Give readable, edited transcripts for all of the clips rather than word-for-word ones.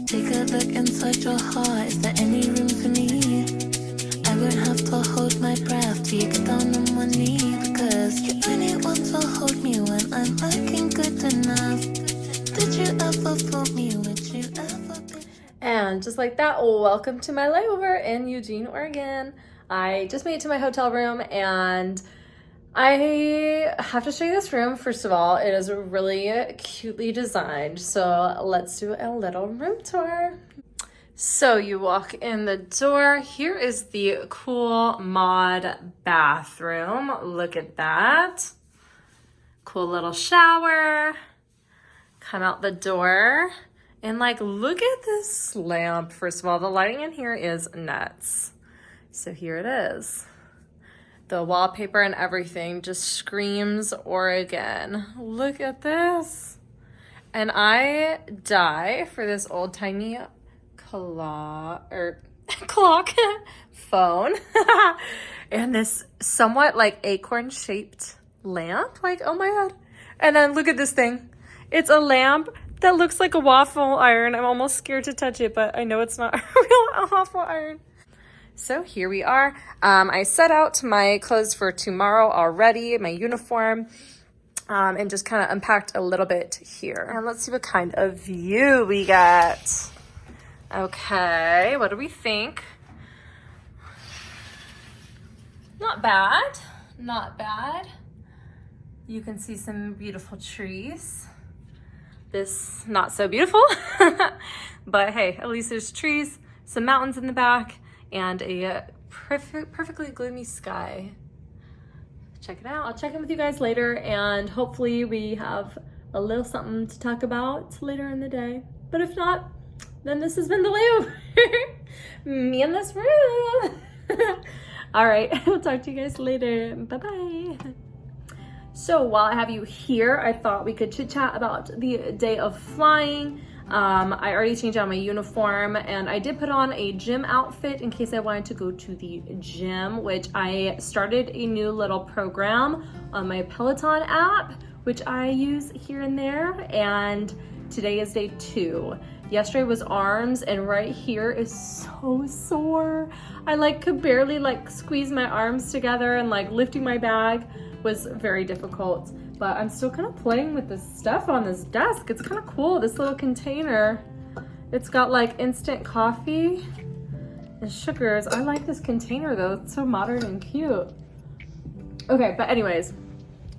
Take a look inside your heart, is there any room for me? I won't have to hold my breath till you get down on one knee, because you only want to hold me when I'm looking good enough. Did you ever fool me? Would you ever be? And just like that, welcome to my layover in Eugene, Oregon. I just made it to my hotel room and I have to show you this room. First of all, it is really cutely designed. So let's do a little room tour. So you walk in the door. Here is the cool mod bathroom. Look at that. Cool little shower. Come out the door. And like, look at this lamp. First of all, the lighting in here is nuts. So here it is. The wallpaper and everything just screams Oregon. Look at this. And I die for this old timey clock phone. And this somewhat like acorn shaped lamp. Like, oh my God. And then look at this thing. It's a lamp that looks like a waffle iron. I'm almost scared to touch it, but I know it's not a real waffle iron. So here we are. I set out my clothes for tomorrow already, my uniform, and just kind of unpacked a little bit here. And let's see what kind of view we get. Okay, what do we think? Not bad, not bad. You can see some beautiful trees. This, not so beautiful, but hey, at least there's trees, some mountains in the back, and a perfectly gloomy sky. Check it out. I'll check in with you guys later, and hopefully we have a little something to talk about later in the day. But if not, then this has been the layover. Me in this room. All right, I'll talk to you guys later. Bye-bye. So while I have you here, I thought we could chit chat about the day of flying. I already changed out my uniform and I did put on a gym outfit in case I wanted to go to the gym, which I started a new little program on my Peloton app, which I use here and there. And today is day 2. Yesterday was arms, and right here is so sore. I could barely squeeze my arms together, and lifting my bag was very difficult. But I'm still kind of playing with this stuff on this desk. It's kind of cool, this little container. It's got instant coffee and sugars. I like this container though, it's so modern and cute. Okay, but anyways,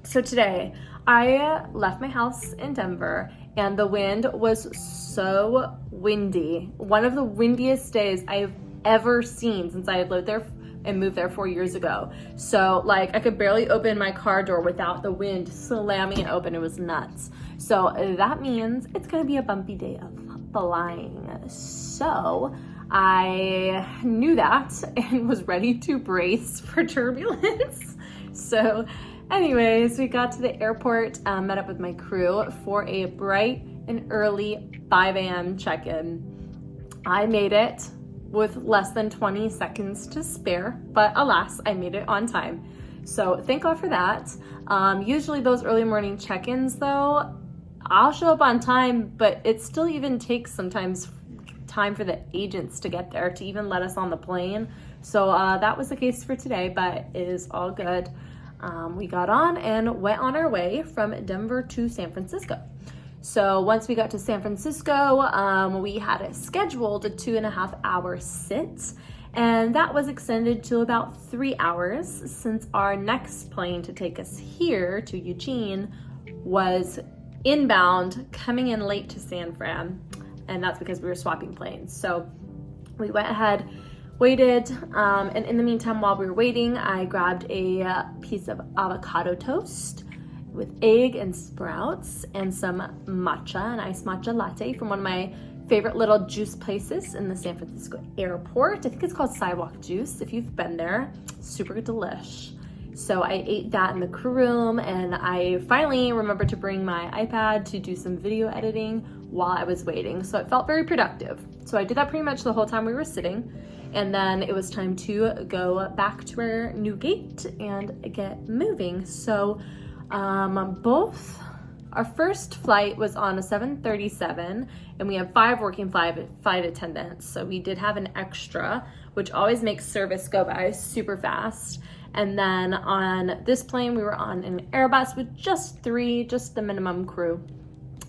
so today I left my house in Denver and the wind was so windy. One of the windiest days I've ever seen since I have lived there and moved there 4 years ago. So I could barely open my car door without the wind slamming it open. It was nuts. So that means it's gonna be a bumpy day of flying. So I knew that and was ready to brace for turbulence. So anyways, we got to the airport, met up with my crew for a bright and early 5 a.m. check-in. I made it with less than 20 seconds to spare, but alas, I made it on time. So thank God for that. Usually those early morning check-ins though, I'll show up on time, but it still even takes sometimes time for the agents to get there to even let us on the plane. So that was the case for today, but it is all good. We got on and went on our way from Denver to San Francisco. So once we got to San Francisco, we had a scheduled 2.5 hour sit, and that was extended to about 3 hours since our next plane to take us here to Eugene was inbound, coming in late to San Fran, and that's because we were swapping planes. So we went ahead, waited, and in the meantime, while we were waiting, I grabbed a piece of avocado toast with egg and sprouts and some matcha, an iced matcha latte from one of my favorite little juice places in the San Francisco airport. I think it's called Sidewalk Juice. If you've been there, super delish. So I ate that in the crew room, and I finally remembered to bring my iPad to do some video editing while I was waiting. So it felt very productive. So I did that pretty much the whole time we were sitting. And then it was time to go back to our new gate and get moving. So both Our first flight was on a 737, and we have 5 working flight attendants. So we did have an extra, which always makes service go by super fast. And then on this plane, we were on an Airbus with just 3, just the minimum crew.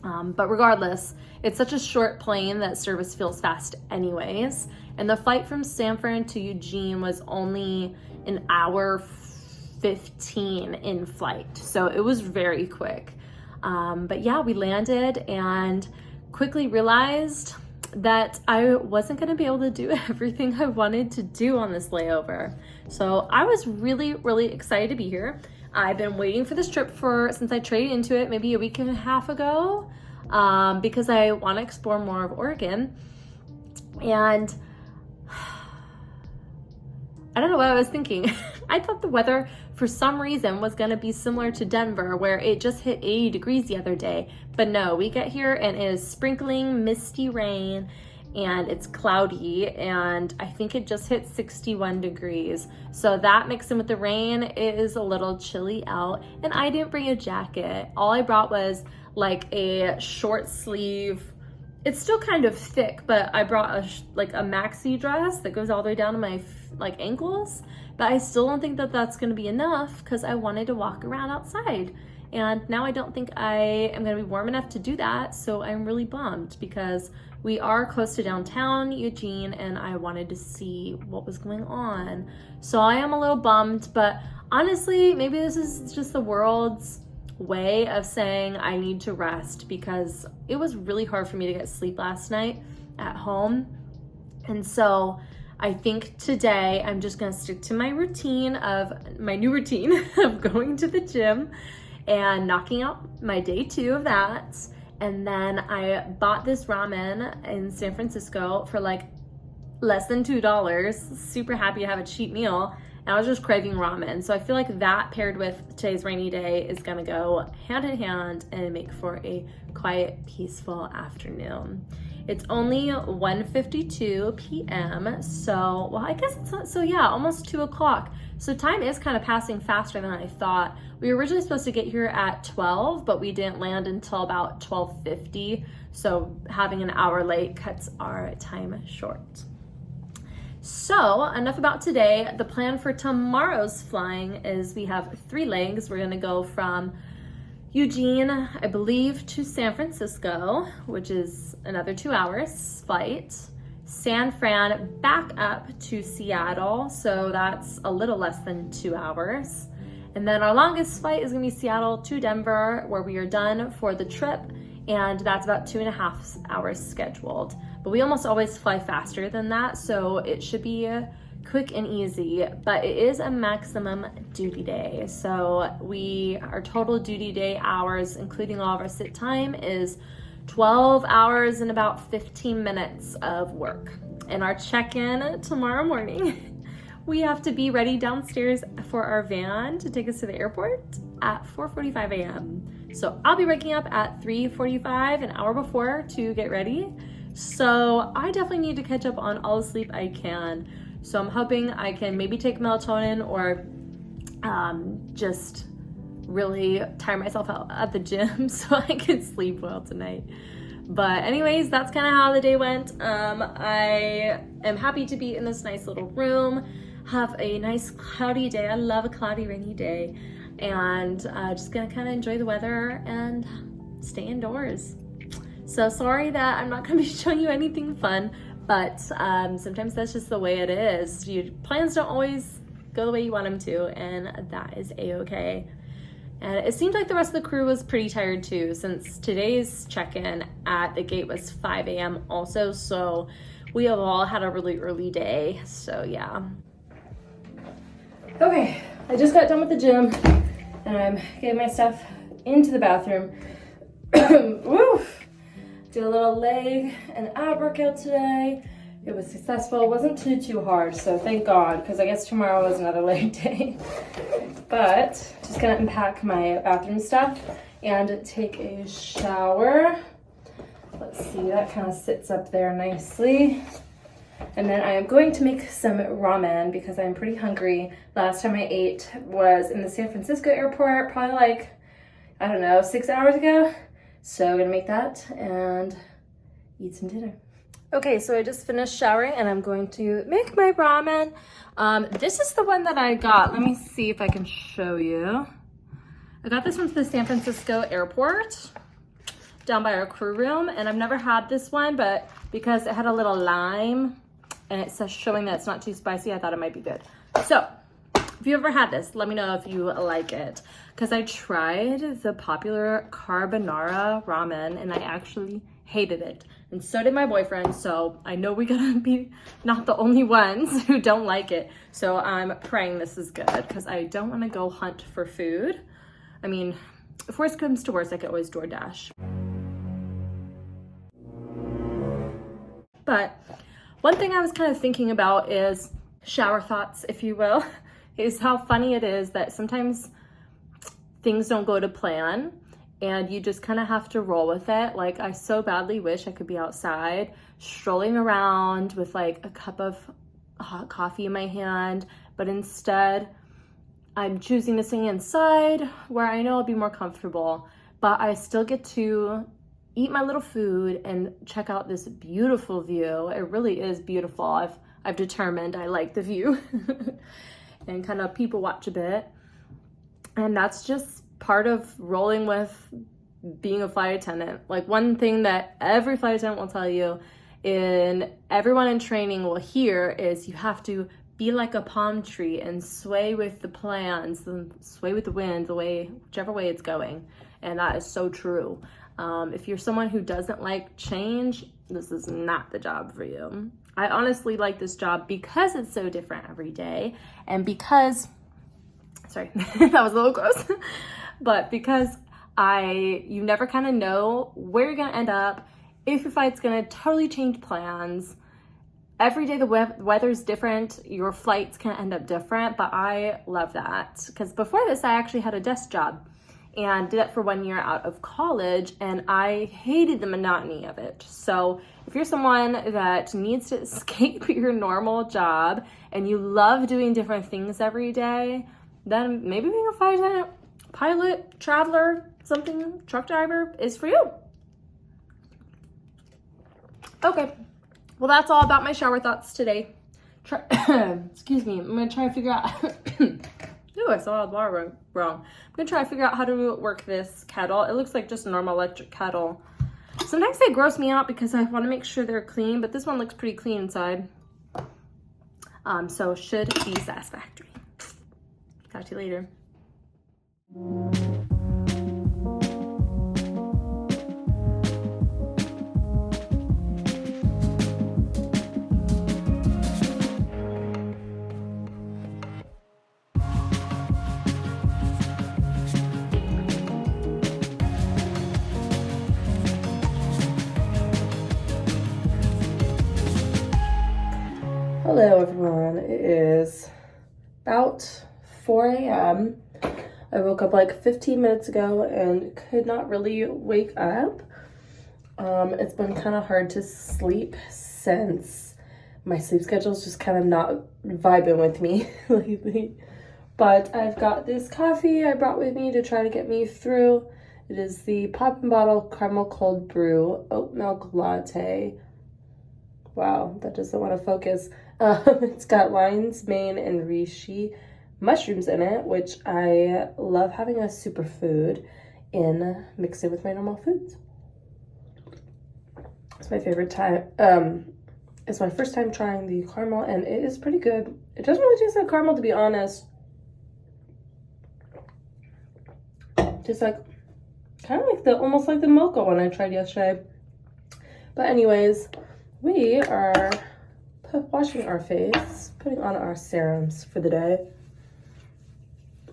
But regardless, it's such a short plane that service feels fast anyways. And the flight from San Fran to Eugene was only an hour 15 in flight. So it was very quick. But yeah, we landed and quickly realized that I wasn't going to be able to do everything I wanted to do on this layover. So I was really, really excited to be here. I've been waiting for this trip since I traded into it maybe a week and a half ago, because I want to explore more of Oregon. And I don't know what I was thinking. I thought the weather for some reason was going to be similar to Denver, where it just hit 80 degrees the other day. But no, we get here and it is sprinkling misty rain and it's cloudy, and I think it just hit 61 degrees. So that mixed in with the rain, it is a little chilly out, and I didn't bring a jacket. All I brought was like a short sleeve. It's still kind of thick, but I brought a maxi dress that goes all the way down to my ankles. But I still don't think that that's going to be enough because I wanted to walk around outside. And now I don't think I am going to be warm enough to do that. So I'm really bummed because we are close to downtown Eugene and I wanted to see what was going on. So I am a little bummed, but honestly, maybe this is just the world's way of saying I need to rest, because it was really hard for me to get sleep last night at home. And so I think today I'm just gonna stick to my new routine of going to the gym and knocking out my day 2 of that. And then I bought this ramen in San Francisco for like less than $2. Super happy to have a cheap meal. And I was just craving ramen. So I feel like that paired with today's rainy day is gonna go hand in hand and make for a quiet, peaceful afternoon. It's only 1:52 p.m. So, well, I guess it's not, so yeah, almost 2 o'clock. So time is kind of passing faster than I thought. We were originally supposed to get here at 12, but we didn't land until about 12:50. So having an hour late cuts our time short. So enough about today. The plan for tomorrow's flying is we have 3 legs. We're gonna go from Eugene, I believe, to San Francisco, which is another 2 hours flight. San Fran back up to Seattle, so that's a little less than 2 hours. And then our longest flight is gonna be Seattle to Denver, where we are done for the trip, and that's about 2.5 hours scheduled. But we almost always fly faster than that, so it should be quick and easy, but it is a maximum duty day. So our total duty day hours, including all of our sit time, is 12 hours and about 15 minutes of work. And our check-in tomorrow morning, we have to be ready downstairs for our van to take us to the airport at 4:45 a.m. So I'll be waking up at 3:45, an hour before, to get ready. So I definitely need to catch up on all the sleep I can. So I'm hoping I can maybe take melatonin or just really tire myself out at the gym so I can sleep well tonight. But anyways, that's kind of how the day went. I am happy to be in this nice little room, have a nice cloudy day. I love a cloudy, rainy day. And just gonna kind of enjoy the weather and stay indoors. So sorry that I'm not gonna be showing you anything fun, but sometimes that's just the way it is. Your plans don't always go the way you want them to, and that is a-okay. And it seemed like the rest of the crew was pretty tired too, since today's check-in at the gate was 5 a.m. also, so we have all had a really early day, so yeah. Okay, I just got done with the gym, and I'm getting my stuff into the bathroom. Woo! Did a little leg and ab workout today. It was successful. It wasn't too hard, so thank God, because I guess tomorrow is another leg day. But just gonna unpack my bathroom stuff and take a shower. Let's see, that kind of sits up there nicely. And then I am going to make some ramen because I'm pretty hungry. Last time I ate was in the San Francisco airport, probably like, I don't know, 6 hours ago. So I'm gonna make that and eat some dinner. Okay, so I just finished showering and I'm going to make my ramen. This is the one that I got. Let me see if I can show you. I got this from the San Francisco airport down by our crew room, and I've never had this one, but because it had a little lime and it says showing that it's not too spicy, I thought it might be good. So if you ever had this, let me know if you like it, because I tried the popular carbonara ramen and I actually hated it, and so did my boyfriend. So I know we gotta be not the only ones who don't like it. So I'm praying this is good, because I don't want to go hunt for food. I mean, if worse comes to worse, I could always DoorDash. But one thing I was kind of thinking about is shower thoughts, if you will, is how funny it is that sometimes things don't go to plan and you just kind of have to roll with it. Like, I so badly wish I could be outside strolling around with like a cup of hot coffee in my hand, but instead I'm choosing to stay inside where I know I'll be more comfortable, but I still get to eat my little food and check out this beautiful view. It really is beautiful. I've determined I like the view and kind of people watch a bit. And that's just part of rolling with being a flight attendant. Like, one thing that every flight attendant will tell you and everyone in training will hear is you have to be like a palm tree and sway with the plans and sway with the wind, whichever way it's going. And that is so true. If you're someone who doesn't like change, this is not the job for you. I honestly like this job because it's so different every day, and because, sorry, that was a little gross, but because you never kind of know where you're gonna end up, if your flight's gonna totally change plans. Every day the weather's different, your flights can end up different, but I love that. Because before this, I actually had a desk job and did it for 1 year out of college, and I hated the monotony of it. So if you're someone that needs to escape your normal job and you love doing different things every day, then maybe being a flight attendant, pilot, traveler, something, truck driver is for you. Okay. Well, that's all about my shower thoughts today. Excuse me. I'm going to try to figure out... Ooh, I saw the water wrong. I'm going to try to figure out how to work this kettle. It looks like just a normal electric kettle. Sometimes they gross me out because I want to make sure they're clean, but this one looks pretty clean inside. So should be satisfactory. Talk to you later. Hello everyone, it is about 4 a.m. I woke up like 15 minutes ago and could not really wake up. It's been kind of hard to sleep since my sleep schedule is just kind of not vibing with me lately. But I've got this coffee I brought with me to try to get me through. It is the Pop & Bottle Caramel Cold Brew Oat Milk Latte. Wow, that doesn't want to focus. It's got lion's mane and reishi mushrooms in it, which I love having a superfood in mixed in with my normal foods. It's my favorite time. It's my first time trying the caramel, and it is pretty good. It doesn't really taste like caramel, to be honest. Just like, kind of like almost like the mocha one I tried yesterday. But anyways, we are washing our face, putting on our serums for the day,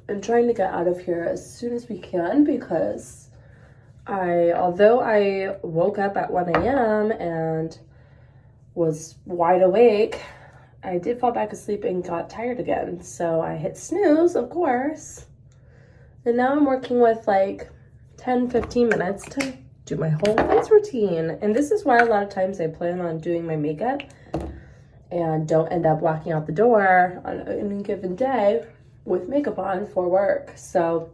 and trying to get out of here as soon as we can, because although I woke up at 1 a.m. and was wide awake, I did fall back asleep and got tired again. So I hit snooze, of course. And now I'm working with like 10-15 minutes to do my whole face routine. And this is why a lot of times I plan on doing my makeup and don't end up walking out the door on any given day with makeup on for work. So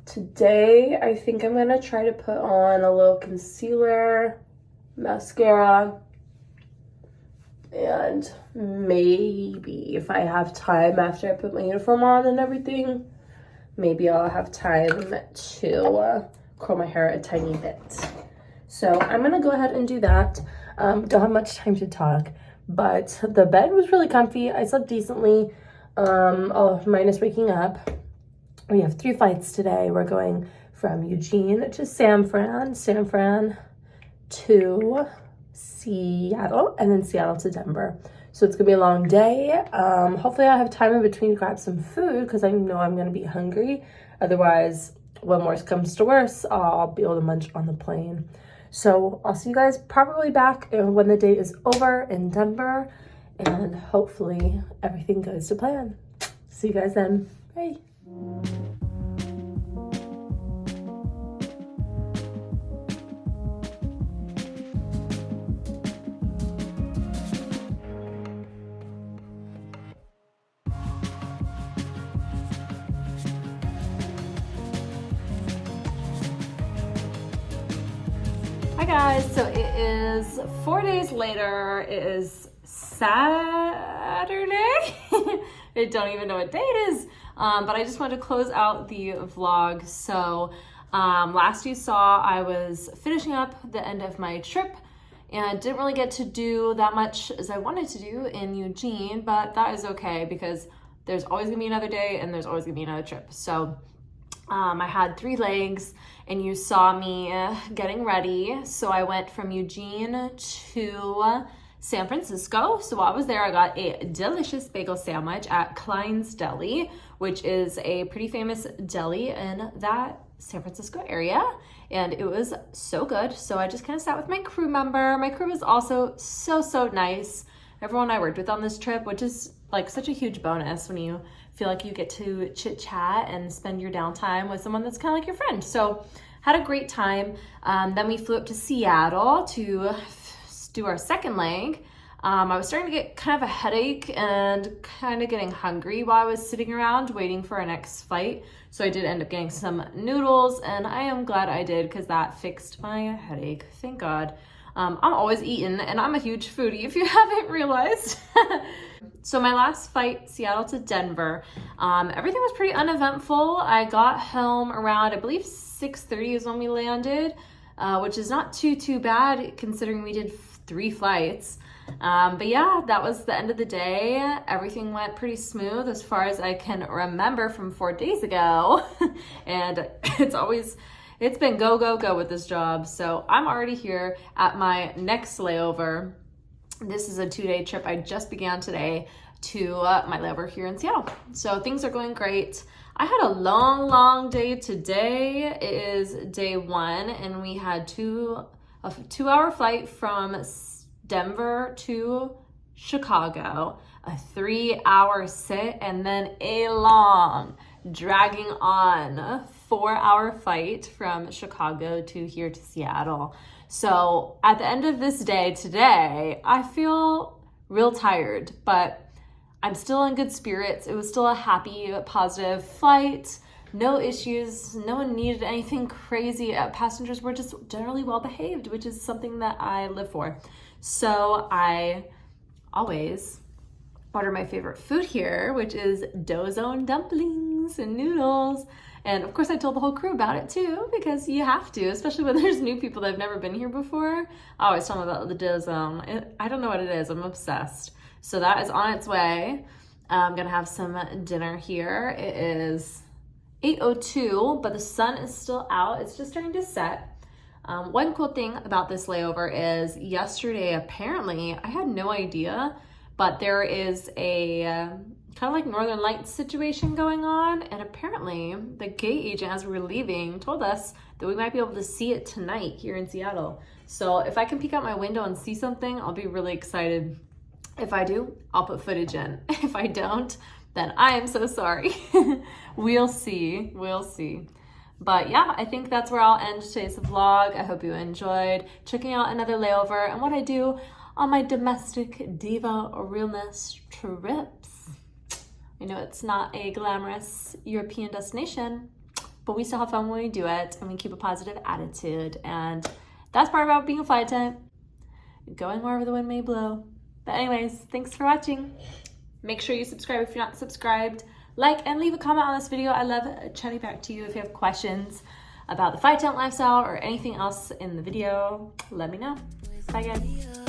Today, I think I'm gonna try to put on a little concealer, mascara, and maybe if I have time after I put my uniform on and everything, maybe I'll have time to curl my hair a tiny bit. So I'm gonna go ahead and do that. Don't have much time to talk, but the bed was really comfy. I slept decently, minus waking up. We have 3 flights today. We're going from Eugene to San Fran to Seattle, and then Seattle to Denver. So it's gonna be a long day. Hopefully I'll have time in between to grab some food because I know I'm gonna be hungry. Otherwise, when worse comes to worse, I'll be able to munch on the plane. So I'll see you guys probably back when the day is over in Denver, and hopefully everything goes to plan. See you guys then. Bye. Hi guys, so it is 4 days later. It is Saturday. I don't even know what day it is, but I just wanted to close out the vlog. So last you saw, I was finishing up the end of my trip and didn't really get to do that much as I wanted to do in Eugene, but that is okay because there's always gonna be another day and there's always gonna be another trip. So I had 3 legs and you saw me getting ready. So I went from Eugene to San Francisco. So while I was there, I got a delicious bagel sandwich at Klein's Deli, which is a pretty famous deli in that San Francisco area. And it was so good. So I just kind of sat with my crew member. My crew was also so nice. Everyone I worked with on this trip, which is like such a huge bonus when you feel like you get to chit chat and spend your downtime with someone that's kind of like your friend. So had a great time. Then we flew up to Seattle to do our second leg. I was starting to get kind of a headache and kind of getting hungry while I was sitting around waiting for our next flight. So I did end up getting some noodles, and I am glad I did because that fixed my headache. Thank God. I'm always eating, and I'm a huge foodie if you haven't realized. So my last flight, Seattle to Denver, everything was pretty uneventful. I got home around, I believe 6:30 is when we landed, which is not too bad considering we did 3 flights. But yeah, that was the end of the day. Everything went pretty smooth as far as I can remember from 4 days ago. And it's been go with this job. So I'm already here at my next layover. This is a 2-day trip I just began today to my layover here in Seattle. So things are going great. I had a long day today. It is day 1, and we had a 2-hour flight from Denver to Chicago, a 3-hour sit, and then a long, dragging on 4-hour flight from Chicago to here to Seattle. So at the end of this day today, I feel real tired, but I'm still in good spirits. It was still a happy, positive flight. No issues. No one needed anything crazy. Passengers were just generally well behaved, which is something that I live for. So I always order my favorite food here, which is Doughzone dumplings and noodles. And of course I told the whole crew about it too, because you have to, especially when there's new people that have never been here before. I always tell them about the Doughzone. I don't know what it is. I'm obsessed. So that is on its way. I'm gonna have some dinner here. It is 8:02, but the sun is still out. It's just starting to set. One cool thing about this layover is yesterday, apparently, I had no idea, but there is a kind of like Northern Lights situation going on. And apparently the gate agent, as we were leaving, told us that we might be able to see it tonight here in Seattle. So if I can peek out my window and see something, I'll be really excited. If I do, I'll put footage in. If I don't, then I am so sorry. We'll see. But yeah, I think that's where I'll end today's vlog. I hope you enjoyed checking out another layover and what I do on my domestic diva realness trips. I know it's not a glamorous European destination, but we still have fun when we do it, and we keep a positive attitude. And that's part about being a flight attendant, going wherever the wind may blow. But anyways, thanks for watching. Make sure you subscribe if you're not subscribed. Like and leave a comment on this video. I love chatting back to you. If you have questions about the flight attendant lifestyle or anything else in the video, let me know. Bye guys.